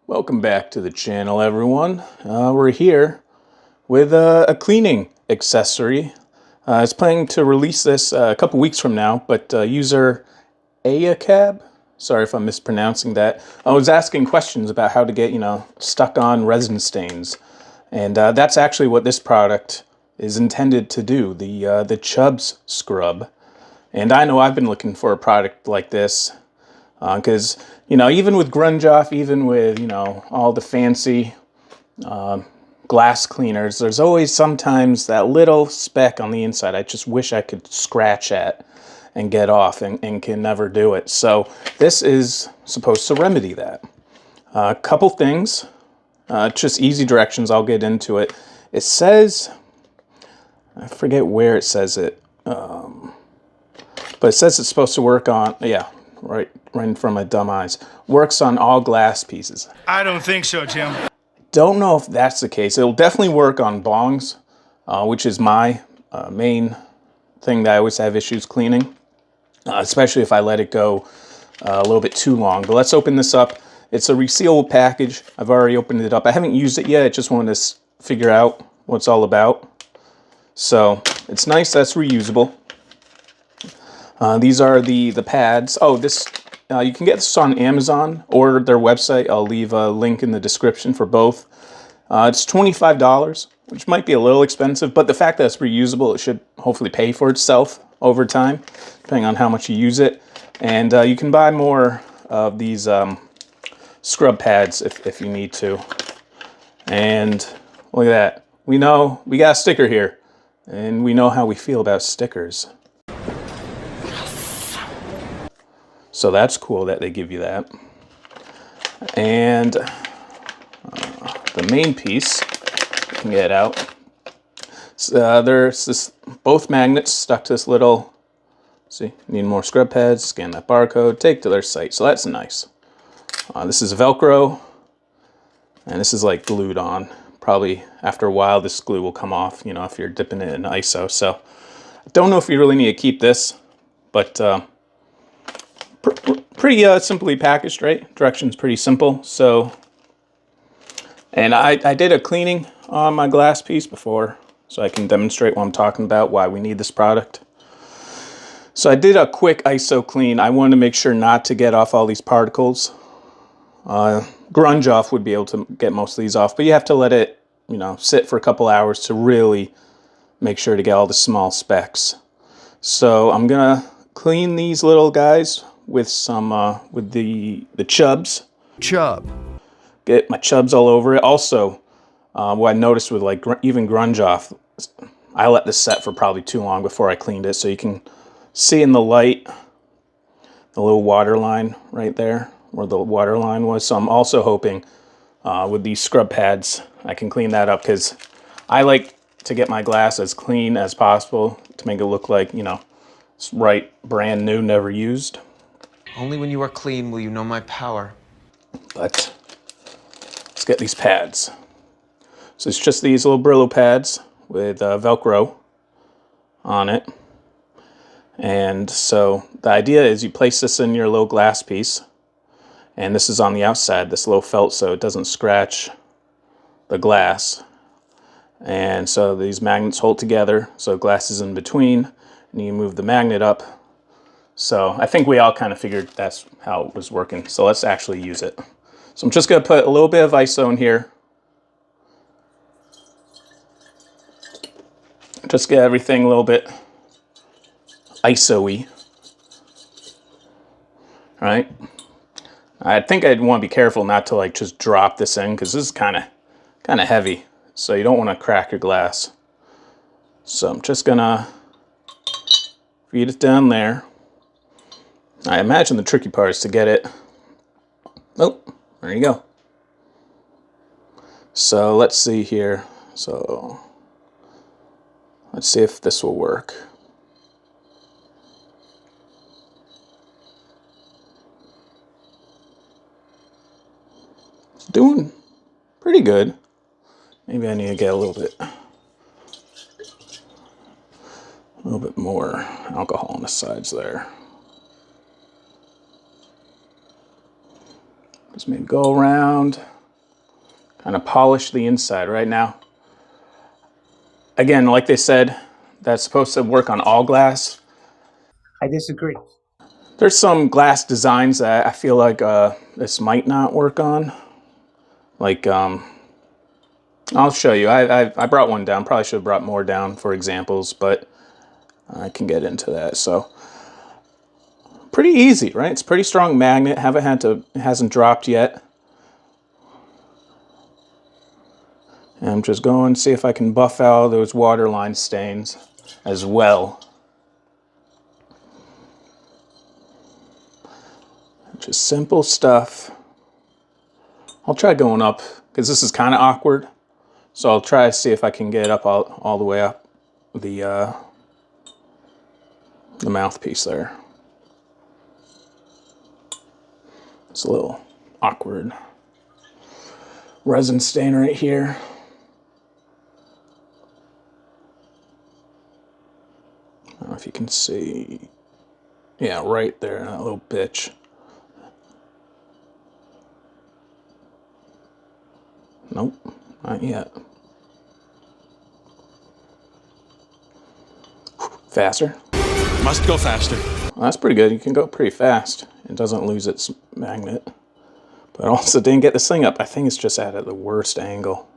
Welcome back to the channel, everyone. We're here with a cleaning accessory. I was planning to release this a couple weeks from now, but user Ayacab, sorry if I'm mispronouncing that, I was asking questions about how to get, stuck on resin stains. And that's actually what this product is intended to do, the Chubbs Scrub. And I know I've been looking for a product like this because, even with grunge off, even with, all the fancy glass cleaners, there's always sometimes that little speck on the inside I just wish I could scratch at and get off and can never do it. So this is supposed to remedy that. A couple things, just easy directions, I'll get into it. It says, I forget where it says it, but it says it's supposed to work on, right in front of my dumb eyes, works on all glass pieces. I don't think so, Tim. Don't know if that's the case. It'll definitely work on bongs, which is my main thing that I always have issues cleaning, especially if I let it go a little bit too long. But let's open this up. It's a resealable package. I've already opened it up. I haven't used it yet. I just wanted to figure out what it's all about. So it's nice. That's reusable. These are the pads. Oh, this you can get this on Amazon or their website. I'll leave a link in the description for both. It's $25, which might be a little expensive, but the fact that it's reusable, it should hopefully pay for itself over time, depending on how much you use it. And you can buy more of these scrub pads if you need to. And look at that. We know we got a sticker here, and we know how we feel about stickers. So that's cool that they give you that. And the main piece, you can get out. So, there's both magnets stuck to this little, see, need more scrub pads, scan that barcode, take to their site. So that's nice. This is Velcro, and this is like glued on. Probably after a while, this glue will come off, if you're dipping it in ISO. So I don't know if you really need to keep this, but pretty simply packaged, right? Directions pretty simple. So, and I did a cleaning on my glass piece before, so I can demonstrate what I'm talking about, why we need this product. So I did a quick ISO clean. I wanted to make sure not to get off all these particles. Grunge off would be able to get most of these off, but you have to let it, sit for a couple hours to really make sure to get all the small specks. So I'm gonna clean these little guys with some with the Chubbs. Chubb. Get my Chubbs all over it. Also, what I noticed with even grunge off, I let this set for probably too long before I cleaned it. So you can see in the light the little water line right there where the water line was. So I'm also hoping with these scrub pads I can clean that up, because I like to get my glass as clean as possible to make it look like, it's right, brand new, never used. Only when you are clean will you know my power. But let's get these pads. So it's just these little Brillo pads with Velcro on it. And so the idea is you place this in your little glass piece, and this is on the outside, this little felt, so it doesn't scratch the glass. And so these magnets hold together, so glass is in between, and you move the magnet up. So I think we all kind of figured that's how it was working. So let's actually use it. So I'm just going to put a little bit of ISO in here. Just get everything a little bit ISO-y. All right. I think I'd want to be careful not to just drop this in, because this is kind of heavy. So you don't want to crack your glass. So I'm just going to feed it down there. I imagine the tricky part is to get it. Oh, there you go. So let's see here. So let's see if this will work. It's doing pretty good. Maybe I need to get a little bit more alcohol on the sides there. Just maybe go around. kind of polish the inside right now. Again, like they said, that's supposed to work on all glass. I disagree. There's some glass designs that I feel like this might not work on. Like, I'll show you. I brought one down. Probably should have brought more down for examples, but I can get into that. So, pretty easy, right? It's a pretty strong magnet. It hasn't dropped yet. And I'm just going to see if I can buff out those waterline stains as well. Just simple stuff. I'll try going up, because this is kind of awkward. So I'll try to see if I can get up all the way up the mouthpiece there. It's a little awkward. Resin stain right here. I don't know if you can see. Yeah, right there, that little bitch. Nope, not yet. Faster. Must go faster. Well, that's pretty good. You can go pretty fast. It doesn't lose its magnet. But I also didn't get this thing up. I think it's just at the worst angle.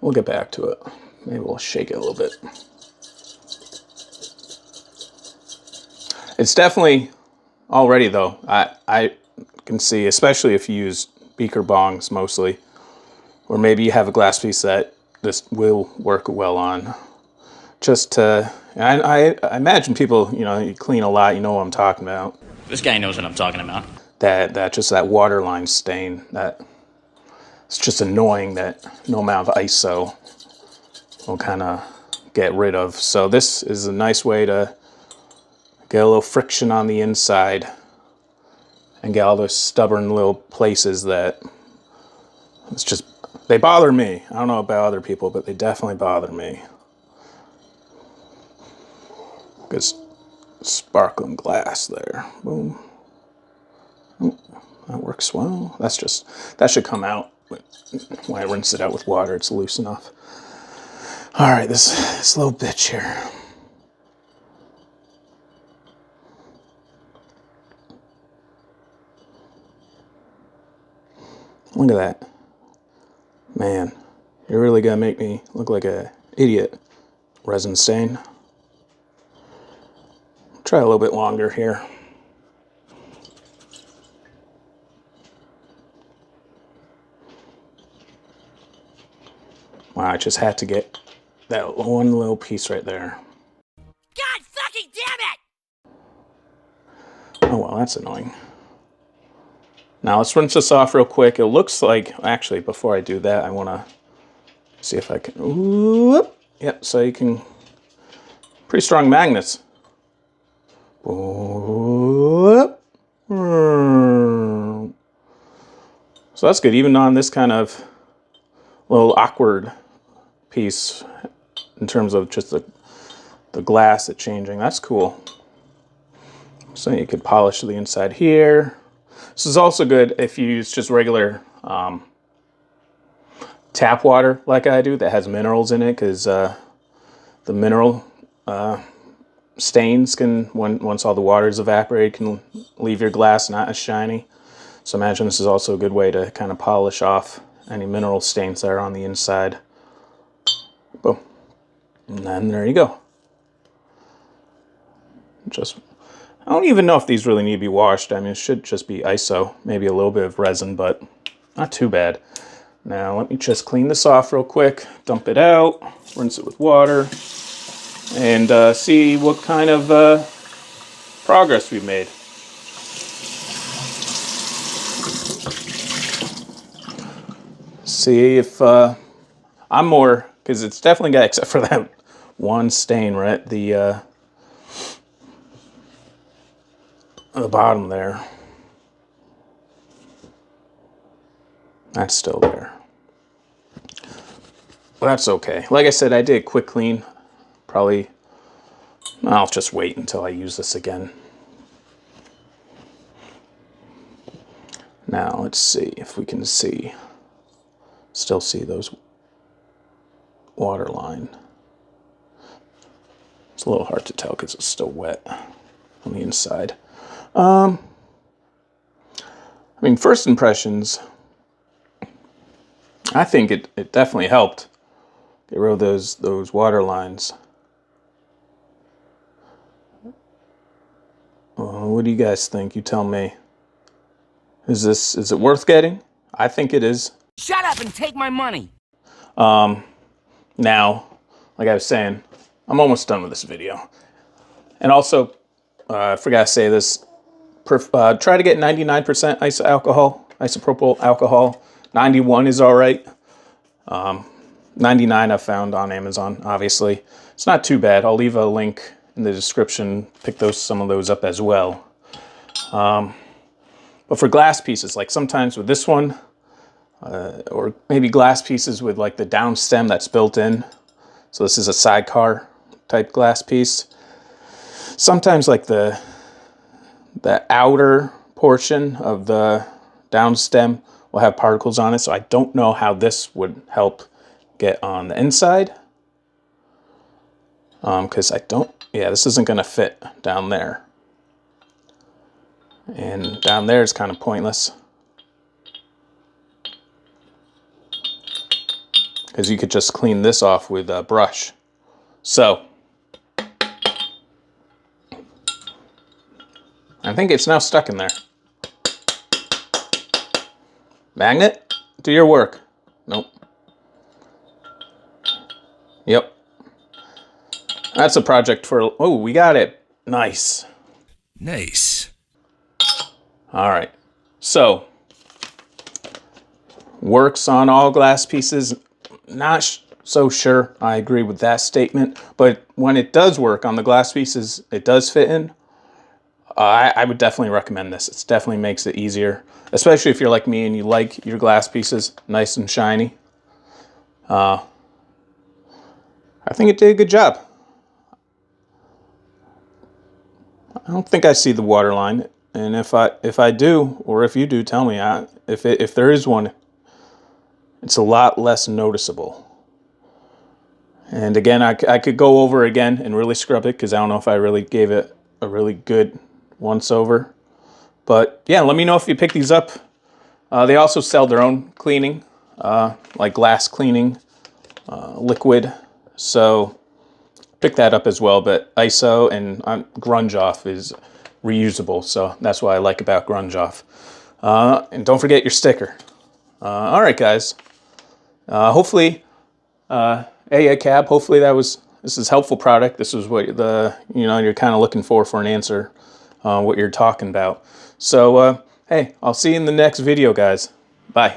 We'll get back to it. Maybe we'll shake it a little bit. It's definitely, already though, I can see, especially if you use beaker bongs mostly, or maybe you have a glass piece that this will work well on. Just to, I imagine people, you clean a lot, you know what I'm talking about. This guy knows what I'm talking about. That waterline stain, it's just annoying that no amount of ISO will kind of get rid of. So this is a nice way to get a little friction on the inside and get all those stubborn little places that they bother me. I don't know about other people, but they definitely bother me. Because sparkling glass there. Boom. Oh, that works well. That should come out when I rinse it out with water. It's loose enough. All right, this little bitch here. Look at that. Man, you're really gonna make me look like an idiot. Resin stain. Try a little bit longer here. Wow, I just had to get that one little piece right there. God fucking damn it! Oh well, that's annoying. Now let's rinse this off real quick. It looks like, actually, before I do that, I want to see if I can, whoop. Yep, so you can, pretty strong magnets. Whoop. So that's good, even on this kind of little awkward piece in terms of just the glass it changing. That's cool. So you could polish the inside here. This is also good if you use just regular tap water like I do that has minerals in it, because the mineral stains can, once all the water is evaporated, can leave your glass not as shiny. So imagine this is also a good way to kind of polish off any mineral stains that are on the inside. Boom. And then there you go. I don't even know if these really need to be washed. I mean, it should just be ISO, maybe a little bit of resin, but not too bad. Now, let me just clean this off real quick, dump it out, rinse it with water, and see what kind of progress we've made. See if I'm more, because it's definitely got, except for that one stain right at the bottom there. That's still there. Well, that's okay. Like I said, I did a quick clean. Probably, I'll just wait until I use this again. Now let's see if we can still see those water line. It's a little hard to tell because it's still wet on the inside. I mean, first impressions, I think it definitely helped get rid of those water lines. What do you guys think? You tell me. Is it worth getting? I think it is. Shut up and take my money. Now, like I was saying, I'm almost done with this video. And also, I forgot to say this, try to get 99% isopropyl alcohol. 91 is all right. 99 I found on Amazon, obviously. It's not too bad. I'll leave a link in the description. Pick some of those up as well. But for glass pieces, like sometimes with this one, or maybe glass pieces with like the down stem that's built in. So this is a sidecar type glass piece. Sometimes like the outer portion of the down stem will have particles on it. So I don't know how this would help get on the inside. Because this isn't going to fit down there. And down there is kind of pointless. Because you could just clean this off with a brush. So, I think it's now stuck in there. Magnet, do your work. Nope. Yep. That's a project for, oh, we got it. Nice. Nice. All right. So, works on all glass pieces. Not so sure I agree with that statement, but when it does work on the glass pieces it does fit in, I would definitely recommend this. It definitely makes it easier, especially if you're like me and you like your glass pieces nice and shiny. I think it did a good job. I don't think I see the water line, and if I do, or if you do, tell me. If there is one, it's a lot less noticeable. And again, I could go over again and really scrub it because I don't know if I really gave it a really good once over. But yeah, let me know if you pick these up. They also sell their own cleaning, like glass cleaning liquid. So pick that up as well. But ISO and Grunge Off is reusable. So that's what I like about Grunge Off. And don't forget your sticker. All right, guys. Hopefully, cab. Hopefully this is helpful product. This is what you're kind of looking for an answer, what you're talking about. So hey, I'll see you in the next video, guys. Bye.